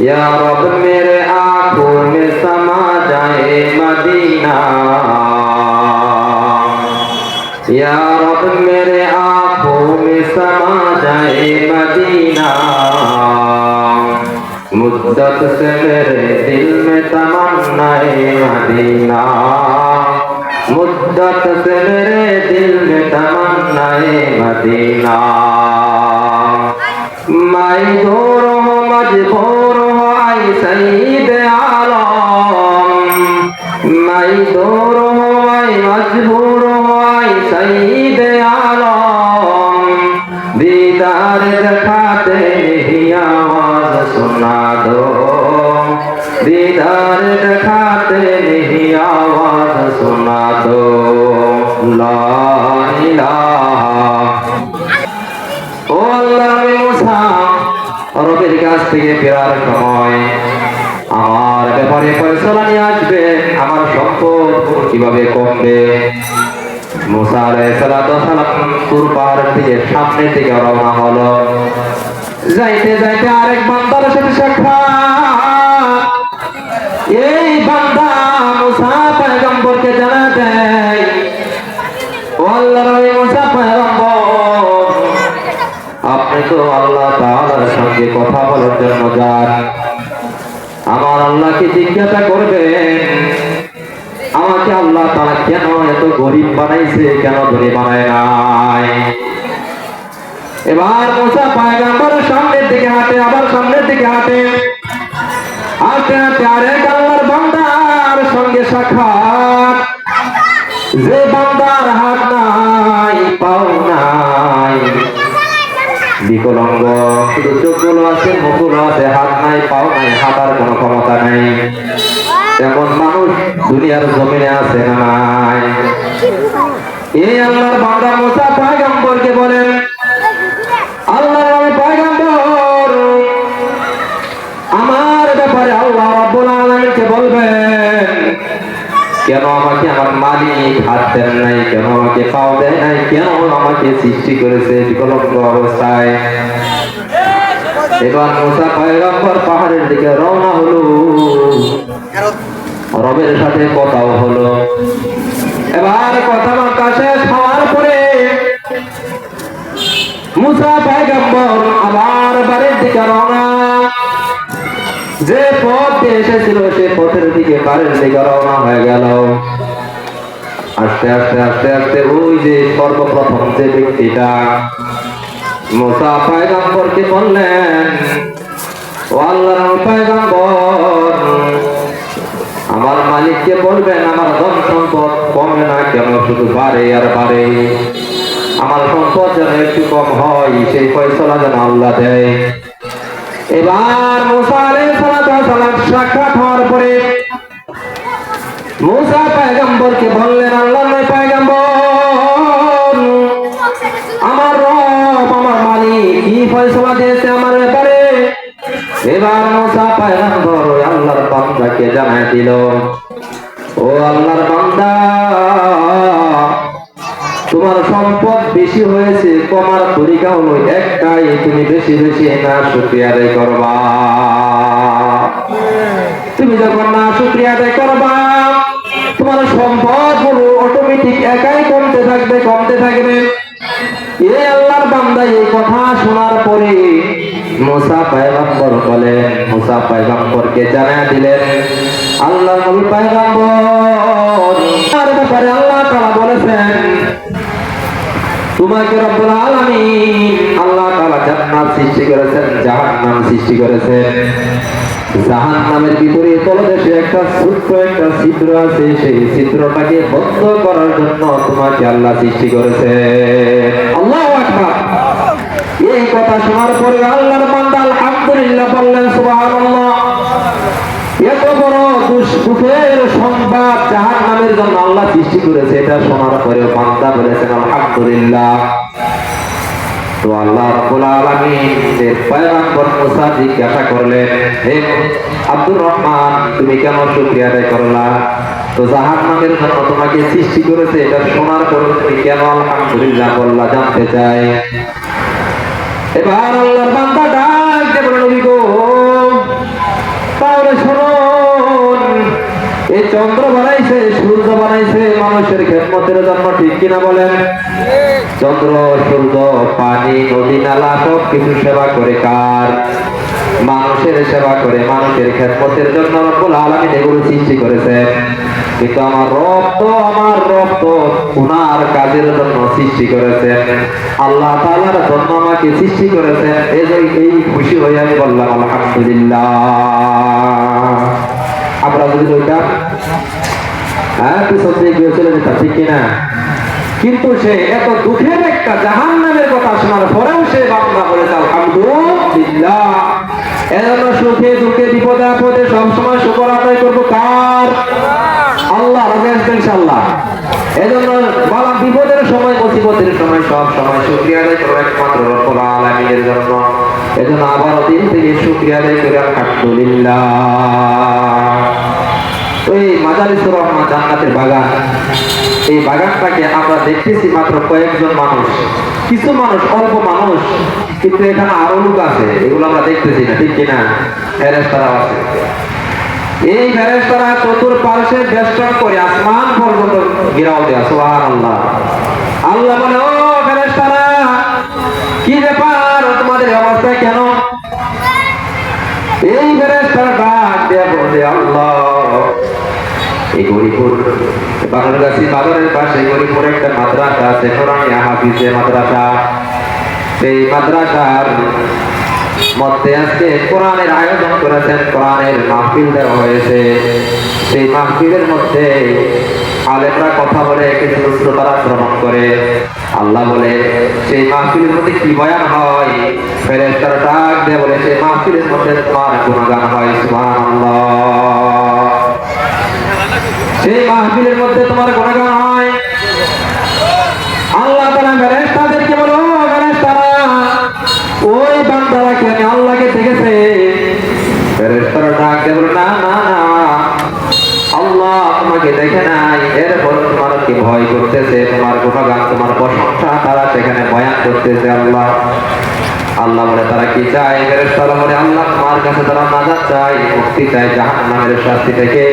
या रब मेरे आंखों में समा जाए मदीना, या रब मेरे आंखों में समा जाए मदीना। मुद्दत से मेरे दिल में तमन्नाए मदीना, मुद्दत से मेरे दिल में तमन्नाए मदीना। मैं दूर हो मजबूर हो आई सईद आलम, मैं दूर हो आई मजबूर हो आई सईद आलम। दीदार दिखाते नहीं आवाज सुना दो, दीदार दिखाते नहीं आवाज सुना दो। ला इलाहा ও আল্লাহ, আমি মুসা রবের কাছ থেকে ফেরার সময় আমার ব্যাপারে ফয়সালা নিয়ে আসবে, আমার সম্পদ কিভাবে কমবে। মুসা আলাইহিস সালাতু ওয়াস সালাম তুর পাহাড়ের দিকে সামনের দিকে রওনা হলো। যাইতে যাইতে আরেক বান্দার সাথে সাক্ষাৎ। এই বান্দা মুসা পয়গম্বরকে জানা দেয়, ও আল্লাহর নবী মুসা পয়গম্বর, আপনি তো আল্লাহ তাআলার সঙ্গে কথা বলার জন্য যান, আমার আল্লাহকে জিজ্ঞাসা করবেন আমাকে আল্লাহ তাআলা কেন এত গরীব বানাইছে, কেন ধনী বানায় নাই। এবার মুসা পয়গম্বর সামনের দিকে হাঁটে, আবার সামনের দিকে হাঁটে, হাঁটতে হাঁটতে আরেক আল্লাহর বান্দার সঙ্গে সাক্ষাৎ। যে বান্দার হাত নাই, পাও নাই, বিকলাঙ্গ, শুধু চোখগুলো আছে, মুখগুলো আছে, হাত নাই, পাও নাই, হাঁটার কোনো ক্ষমতা নেই, তেমন মানুষ দুনিয়ার জমিনে আছে না নাই। এই আল্লাহর বান্দা মুসা পয়গম্বরকে বলেন, আল্লাহর পয়গম্বর, আমার ব্যাপারে আল্লাহ রাব্বুল আলামিনকে বলবেন কেন আমাকে আমার মালিক হাত দেন নাই, কেন আমাকে পাও দেয় নাই, কেন আমাকে সৃষ্টি করেছে বিকলাঙ্গ অবস্থায়। এবার মুসা পয়গম্বর পাহাড়ের দিকে রওনা হলো, রবের সাথে কথাও হলো। এবার কথাবার্তা শেষ হওয়ার পরে মুসা পয়গম্বর আবার বাড়ির দিকে রওনা। যে পথ দিয়ে এসেছিল সে পথের দিকে বাড়ির দিকে রওনা হয়ে গেল। আস্তে আস্তে আস্তে আস্তে ওই যে সর্বপ্রথম যে ব্যক্তিটা মুসা পয়গম্বরকে বললেন, ও আল্লাহর পয়গম্বর, আমার মালিককে বলবেন আমার ধন সম্পদ কমে না কেন, শুধু বাড়ে আর বাড়ে, আমার সম্পদ যেন একটু কম হয়, সেই ফয়সালা যেন আল্লাহ দেয়। এবার মুসা আলাইহিস সালাতু ওয়াস সালাম সাক্ষাৎ হওয়ার পরে মুসা পয়গম্বরকে বললেন, আল্লাহর পয়গম্বর, আমার রব, আমার মালিক কি ফয়সালা দিয়েছে আমার ব্যাপারে। এবার মুসা পয়গম্বর আল্লাহর বান্দাকে জানাই দিল, ও আল্লাহর বান্দা, তোমার সম্পদ বেশি হয়েছে, কমার তরিকা হলো একটাই, তুমি বেশি বেশি না শুকরিয়া আদায় করবা। তুমি যখন না শুকরিয়া আদায় করবা, তোমার সম্পদ গুলো অটোমেটিক একাই কমতে থাকবে, কমতে থাকবে। এই আল্লাহর বান্দা এই কথা শোনার পরে মুসা পয়গম্বর বলেন, মুসা পয়গম্বরকে জানায়া দিলেন, আল্লাহর নবী পয়গম্বর, তার ব্যাপারে আল্লাহ তাআলা বলেছেন তোমাকে রব্বুল আলামিন আল্লাহ তাআলা জান্নাত সৃষ্টি করেছেন, জাহান্নাম সৃষ্টি করেছেন। জাহান্নামের বিপরীত তলদেশে একটা ছোট্ট একটা ছিদ্র আছে, সেই ছিদ্রটাকে বন্ধ করার জন্য তোমাকে আল্লাহ সৃষ্টি করেছে। আল্লাহু আকবার। এই কথা শোনার পরে আল্লাহর বান্দা আলহামদুলিল্লাহ বললেন, সুবহানাল্লাহ। এত বড় দুঃখের সংবাদ জাহান্নামের জন্য আল্লাহ সৃষ্টি করেছে, এটা শোনার পরে বান্দা বলেছেন আলহামদুলিল্লাহ। তো আল্লাহ রাব্বুল আলামিনের পয়গম্বর মুসা জিজ্ঞাসা করলেন, হে আব্দুর রহমান, তুমি কেন শুকরিয়া আদায় করলা? তো জাহান্নামের জন্য তোমাকে সৃষ্টি করেছে, এটা শোনার পরে তুমি কেন আলহামদুলিল্লাহ বললা, জানতে চাই। এবার আল্লাহর বান্দা ডাক দিয়ে বলল, নবী গো, চন্দ্র বানাইছে, সূর্য বানাইছে মানুষের খেদমতের জন্য, ঠিক কিনা বলেন? চন্দ্র, সূর্য, পানি, নদী, নালা সব কিছু সেবা করে কার? মানুষের সেবা করে, মানুষের খেদমতের জন্য রব্বুল আলামিন এগুলো সৃষ্টি করেছেন। কিন্তু আমার রব তো উনার কাজের জন্য সৃষ্টি করেছেন, আল্লাহ তাআলার জন্য আমাকে সৃষ্টি করেছেন। এই খুশি হয়ে আমি বললাম আলহামদুলিল্লাহ। আমরা যদি বলতাম পিছন দিয়ে গিয়ে চলে যেতাম, ঠিক কিনা? কিন্তু সে এত দুঃখের একটা জাহান্নামের কথা শোনার পরেও সে বান্দা বলেছে আলহামদুলিল্লাহ। এজন্য সুখে দুঃখে বিপদে আপদে সবসময় শুকর আদায় করবো কার? আল্লাহ। ইনশাআল্লাহ। এজন্য বলা বিপদের সময়, মুসিবতের সময় সব সময় শুকরিয়া আদায় করবো একমাত্র রব্বুল আলামিনের জন্য। এজন্য আবার দিন থেকে শুকরিয়া আদায় করে আলহামদুলিল্লাহ। ওই মাজালিসুর রহমান জান্নাতের বাগান, এই বাগানটাকে আমরা দেখতেছি মাত্র কয়েকজন মানুষ, কিছু মানুষ, অল্প মানুষ, কিন্তু এখানে আরো লোক আছে, এগুলো আমরা দেখতেছি না, ঠিক কিনা? ফেরেশতারা আছে। এই ফেরেশতারা চতুর্পার্শ্বে বেষ্টন করে আসমান পর্যন্ত ঘেরাও দেয়া। সুবহানাল্লাহ। আল্লাহ বলে, ও ফেরেশতারা, কি ব্যাপার, তোমাদের অবস্থা কেন? এই ফেরেশতারা ডাক দেয়া বলে, আল্লাহ, এই গরিপুর বাংলাদেশি বাজারের পাশে গরিপুর একটা মাদ্রাসা আছে, কোরআন হাফিজে মাদ্রাসা। সেই মাদ্রাসার মধ্যে আজকে কোরআনের আয়োজন করেছেন, কোরআনের মাহফিল দেওয়া হয়েছে। সেই মাহফিলের মধ্যে আলেমরা কথা বলে, কিছু শ্রোতারা শ্রবণ করে। আল্লাহ বলে, সেই মাহফিলের মধ্যে কি বয়ান হয়? ফেরেশতারা ডাক দিয়ে বলে, সেই মাহফিলের মধ্যে তোমার গুণগান হয়। সুবহানাল্লাহ। সেই মাহফিলের মধ্যে তোমার গুণগান হয়। আল্লাহ তাআলা ফেরেশতাদেরকে বলো, ফেরেশতারা, ওই বান্দারাকে আমি আল্লাহকে দেখেছে। ফেরেশতারা ডাক দিয়ে বলে, না না না, আল্লাহ তোমাকে দেখে নাই, এরপর তোমার কি ভয় করতেছে, তোমার গুণগান, তোমার প্রশংসা তারা সেখানে বয়ান করতেছে। আল্লাহ আল্লাহ বলে, তারা কি চায়? ফেরেশতারা বলে, আল্লাহ তোমার কাছে তারা নাজাত চায়, মুক্তি চায় জাহান্নামের শাস্তি থেকে।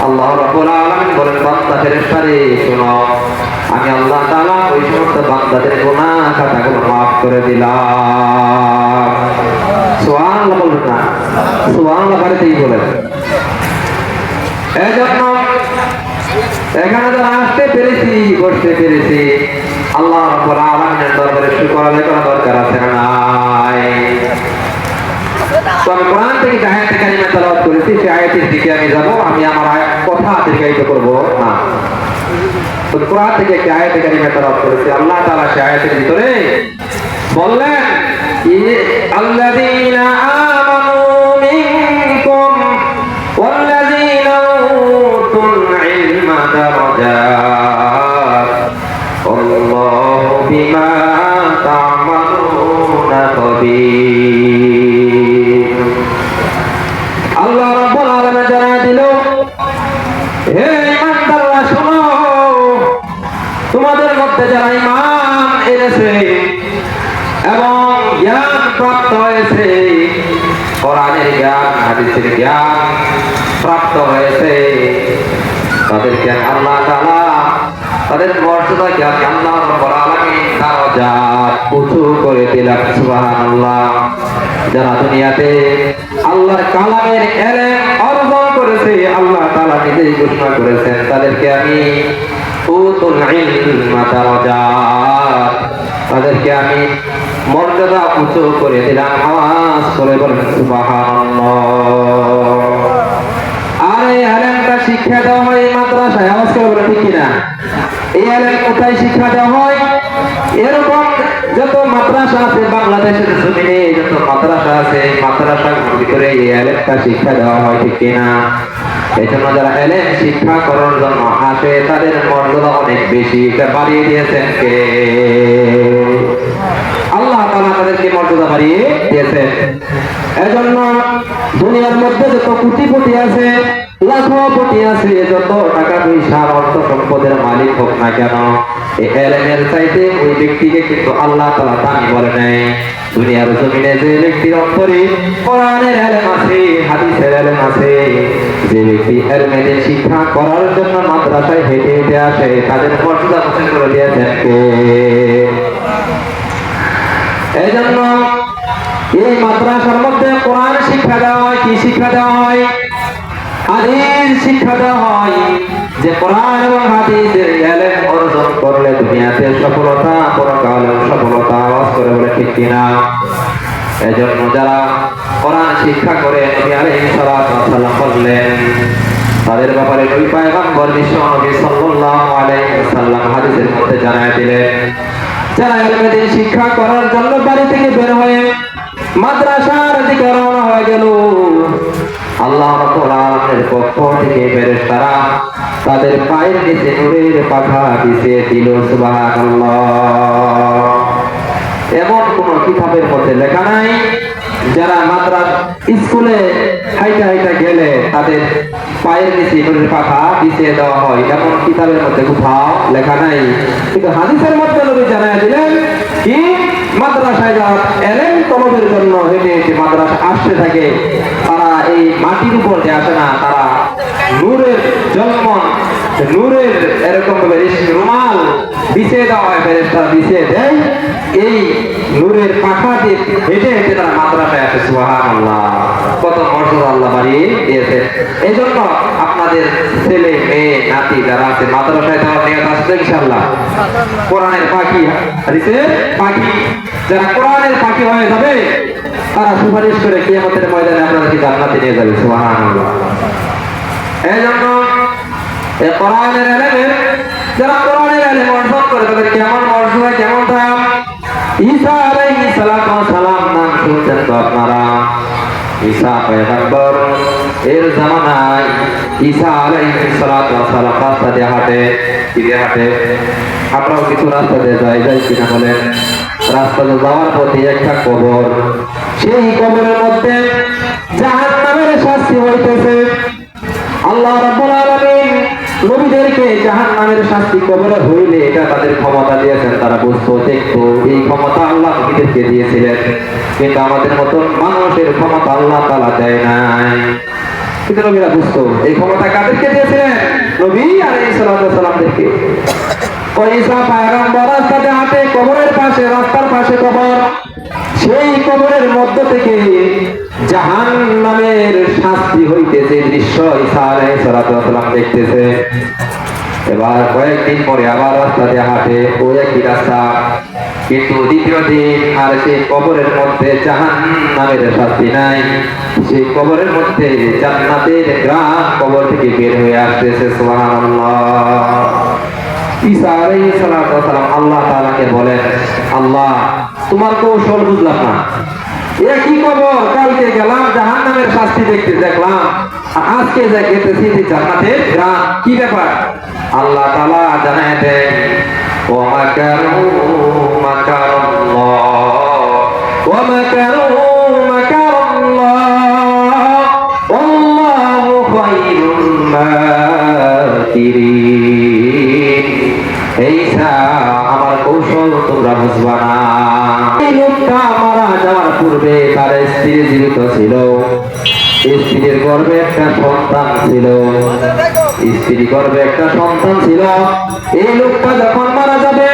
আল্লাহ রাব্বুল আলামিন বলেন, বান্দা ফেরেশতারে শোনো, আমি আল্লাহ তাআলা ওই সমস্ত বান্দাদের গুনাহ খাতাগুলো মাফ করে দিলাম। সুবহানাল্লাহ বলবেন না? সুবহানাল্লাহ বাড়িতেই বলেন। এজন্য এখানে যারা আসতে পেরেছি, বসতে পেরেছি, আল্লাহ রাব্বুল আলামিনের দরবারে শুকর আদায় করা দরকার আছে না নাই? তো আমি কোরআন থেকে যে আয়াতে কারিমা তেলাওয়াত করেছি, সেই আয়াতের দিকে আমি যাব। আমি আমার কথা দীর্ঘায়িত করব না। তো কোরআন থেকে একটি আয়াতে কারিমা তেলাওয়াত করেছি। আল্লাহ তাআলা সেই আয়াতের ভিতরে বললেন, আল্লাযীনা আমানু মিনকুম ওয়াল্লাযীনা উতুল ইলমা দারাজাত আল্লাহু বিমা তা'মালুনা খাবীর। আল্লাহ রাব্বুল আলামিন জানায় দিল, হে ঈমানদাররা শোনো, তোমাদের মধ্যে যারা ঈমান এনেছে এবং জ্ঞান প্রাপ্ত হয়েছে, কোরআনের জ্ঞান, হাদিসের জ্ঞান প্রাপ্ত হয়েছে, তাদেরকে আল্লাহ তাআলা তাদের মর্যাদাকে আল্লাহ রাব্বুল আলামিন দারাজাত উঁচু করে দিলেন। সুবহানাল্লাহ। যারা দুনিয়াতে আল্লাহর কালামের ইলম অর্জন করেছে, আল্লাহ তাআলা নিজেই ঘোষণা করেছেন, তাদেরকে আমি উতুল ইলমা দারাজাত, তাদেরকে আমি মর্যাদা উঁচু করে দিলাম। আওয়াজ করে বলেন সুবহানাল্লাহ। আর এই ইলমটা শিক্ষা দেওয়া হয় এই মাদ্রাসায়। আওয়াজ করে বলেন ঠিক কিনা? এই ইলম কোথায় শিক্ষা দেওয়া হয়? এরকম যত মাদ্রাসা আছে বাংলাদেশের জমিনে, যত মাদ্রাসা আছে, মাদ্রাসার ভিতরে এই ইলমটা শিক্ষা দেওয়া হয়, ঠিক কিনা? এই জন্য যারা ইলম শিক্ষা করার জন্য আসে, তাদের মর্যাদা অনেক বেশি। এটা বাড়িয়ে দিয়েছেন কে? আল্লাহ তাআলা তাদেরকে মর্যাদা বাড়িয়ে দিয়েছেন। এজন্য দুনিয়ার মধ্যে যত কোটিপতি আছে, লাখপতি আছে, যত টাকা পয়সা অর্থ সম্পদের মালিক হোক না কেন, এই ইলমের চাইতে ওই ব্যক্তিকে কিন্তু আল্লাহ তাআলা দামি বলে নাই। দুনিয়ার জমিনে যে ব্যক্তির অন্তরে কোরআনের ইলম আছে, হাদিসের এলেম আছে, যে ব্যক্তি এলমের শিক্ষা করার জন্য মাদ্রাসায় হেঁটে হেঁটে আসে তাদের মর্যাদা ঘোষণা করে দিয়েছেন কে? এই জন্য এই মাদ্রাসার মধ্যে কোরআন শিক্ষা দেওয়া হয়। কি শিক্ষা দেওয়া হয়? হাদিস শিক্ষা দেওয়া হয়, যে কোরআন এবং হাদিসের ইলম অর্জন করলে দুনিয়াতে সফলতা, পরকালে সফলতা। আওয়াজ করে বলে ঠিক কিনা? এজন্য যারা কোরআন শিক্ষা করে নবী আলাইহিস সালাতু ওয়াস সালাম বললেন, তাদের ব্যাপারে নবী পয়গম্বর বিশ্ব নবী সাল্লাল্লাহু আলাইহি ওয়াসাল্লাম হাদিসের মধ্যে জানায় দিলেন, যারা ইলমের শিক্ষা করার জন্য বাড়ি থেকে বের হয়ে মাদ্রাসার দিকে রওনা হয়ে গেল, আল্লাহ রাব্বুল আলামিনের পক্ষ থেকে ফেরেশতারা তাদের পায়ের নিচে নূরের পাখা বিছিয়ে দিল। সুবহানাল্লাহ। এমন কোন কিতাবের মধ্যে লেখা নাই যারা মাদ্রাসা স্কুলে হাইটা হাইটা গেলে তাদের পায়ের নিচে নূরের পাখা বিছিয়ে দেওয়া হয়, এমন কিতাবের মধ্যে কোথাও লেখা নাই। কিন্তু হাদিসের মধ্যে নবী জানায় দিলেন কি, মাদ্রাসায় যারা এলেম তলবের জন্য হেঁটে হেঁটে মাদ্রাসা আসতে থাকে, তারা এই মাটির উপর দিয়ে আসে না, তারা নূরের জন্ম, নূরের এরকম ভাবে রুমাল বিছিয়ে দেওয়া হয়, ফেরেশতারা বিছিয়ে দেয়, এই নূরের পাখা দিয়ে হেঁটে হেঁটে তারা মাদ্রাসায় আসে। সুবহানাল্লাহ। কত মর্যাদা আল্লাহ বাড়িয়ে দিয়েছে। এই জন্য আপনাদের ছেলে মেয়ে নাতি যারা আছে মাদ্রাসায় যাওয়ার নিয়ত আসবে ইনশাআল্লাহ। কোরআনের পাখি, হাদিসের পাখি, যারা কোরআনের পাখি হয়ে যাবে তারা সুপারিশ করে কিয়ামতের ময়দানে আপনাদেরকে জান্নাতে নিয়ে যাবে। সুবহানাল্লাহ। এই জন্য এই কোরআনের ইলম, যারা কোরআনের ইলম অর্জন করে তাদের কেমন মর্যাদা, কেমন দাম। ঈসা আলাইহিস সালাতু ওয়াস সালাম নাম শুনছেন তো আপনারা? ঈসা পয়গম্বর এর জামানায় ঈসা আলাইহিস সালাতু ওয়াস সালাম রাস্তা দিয়ে হাঁটে, কি দিয়ে হাঁটে? আপনারাও কিছু রাস্তা দিয়ে যাই কিনা বলেন? রাস্তা দিয়ে যাওয়ার পথে একটা কবর, সেই কবরের মধ্যে জাহান্নামের শাস্তি হইতেছে। আল্লাহ রাব্বুল আলামিন নবীদেরকে জাহান্নামের শাস্তি কবরে হইলে এটা তাদের ক্ষমতা দিয়েছেন, তারা বুঝতো, দেখতো। এই ক্ষমতা আল্লাহ নবীদেরকে দিয়েছিলেন, কিন্তু আমাদের মতন মানুষের ক্ষমতা আল্লাহ তাআলা দেয় নাই। কিন্তু নবীরা বুঝতো এই ক্ষমতা কাদেরকে দিয়েছিলেন? নবী আলাইহিস সালাতু ওয়াস সালামদেরকে। ওই ঈসা পয়গম্বর রাস্তাতে হাঁটে, কবরের পাশে, রাস্তার পাশে কবর, সেই কবরের মধ্য থেকে জাহান্নামের শাস্তি হইতেছে দৃশ্য ঈসা আলাইহিস সালাতু ওয়াস সালাম দেখতেছে। এবার কয়েকদিন পরে আবার রাস্তা দিয়ে হাঁটে, ওই একই রাস্তা, কিন্তু দ্বিতীয় দিন আর সেই কবরের মধ্যে জাহান্নামের শাস্তি নাই, সেই কবরের মধ্যে জান্নাতের গ্রাম কবর থেকে বের হয়ে আসতেছে। সুবহানাল্লাহ। ঈসা আলাইহিস সালাতু ওয়াস সালাম আল্লাহ তাআলাকে বলেন, আল্লাহ তোমার কৌশল বুঝলাম না, একই কবর, কালকে গেলাম জাহান্নামের শাস্তি দেখতে, দেখলাম আজকে যা গেতেছি জান্নাতের গ্রাম, কি ব্যাপার? আল্লাহ তাআলা জানায় দেন, ওয়া মাকারু মাকারাল্লাহ ওয়া মাকারু মাকারাল্লাহ আল্লাহু খায়রুল মাকিরিন। ঈসা আমার কৌশল তোমরা বুঝবা না। এই লোকটা মারা যাওয়ার পূর্বে তার স্ত্রী জীবিত ছিল, স্ত্রীর গর্ভে একটা সন্তান ছিল, স্ত্রী গর্ভে একটা সন্তান ছিল। এই লোকটা যখন মারা যাবে,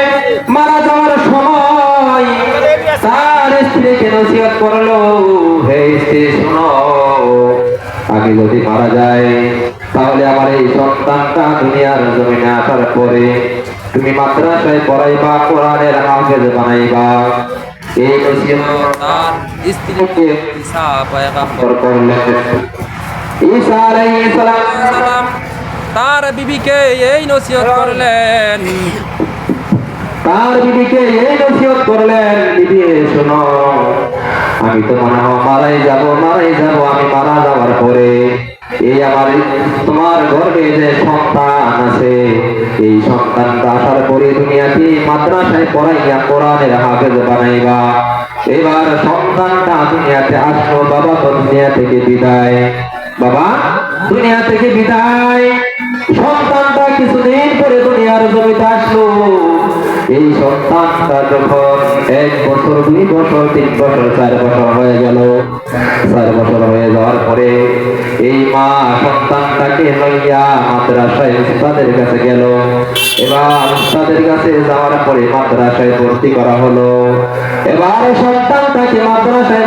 মারা যাওয়ার সময় তার স্ত্রীকে নসিহত করলো, হে স্ত্রী শোনো, আগে যদি মারা যায় তাহলে আমার এই সন্তানটা দুনিয়ার জমিনে আসার পরে তুমি মাদ্রাসায় পড়াইবা, কোরআনের হাফেজ বানাইবা। এই নসিহত তার স্ত্রীকে ঈসা পয়গম্বর করলেন। ঈসা আলাইহিস সালাম তার বিবিকে এই নসিহত করলেন, তার বিবিকে এই নসিহত করলেন, বিবি শোনো, আমি তো মনে হয় মারাই যাব, আমি মারা যাওয়ার পরে এই আমার তোমার গর্ভে যে সন্তান আছে, এই সন্তানটা আসার পরে দুনিয়াতে মাদ্রাসায় পড়াইয়া কোরআনের হাফেজ বানাইবা। এবার সন্তানটা দুনিয়াতে আসলো, বাবা তো দুনিয়া থেকে বিদায়, বাবা দুনিয়া থেকে বিদায়। সন্তানটা কিছুদিন পরে দুনিয়ার জমিতে আসলো, এই সন্তানটা যখন 1 বছর 2 বছর 3 বছর 4 বছর হয়ে গেল, 4 বছর হয়ে যাওয়ার পরে এই মা সন্তানটাকে লইয়া মাদ্রাসায় উস্তাদের কাছে গেল। এবার উস্তাদের কাছে যাওয়ার পরে মাদ্রাসায় ভর্তি করা হলো। এবার সন্তানটাকে মাদ্রাসায়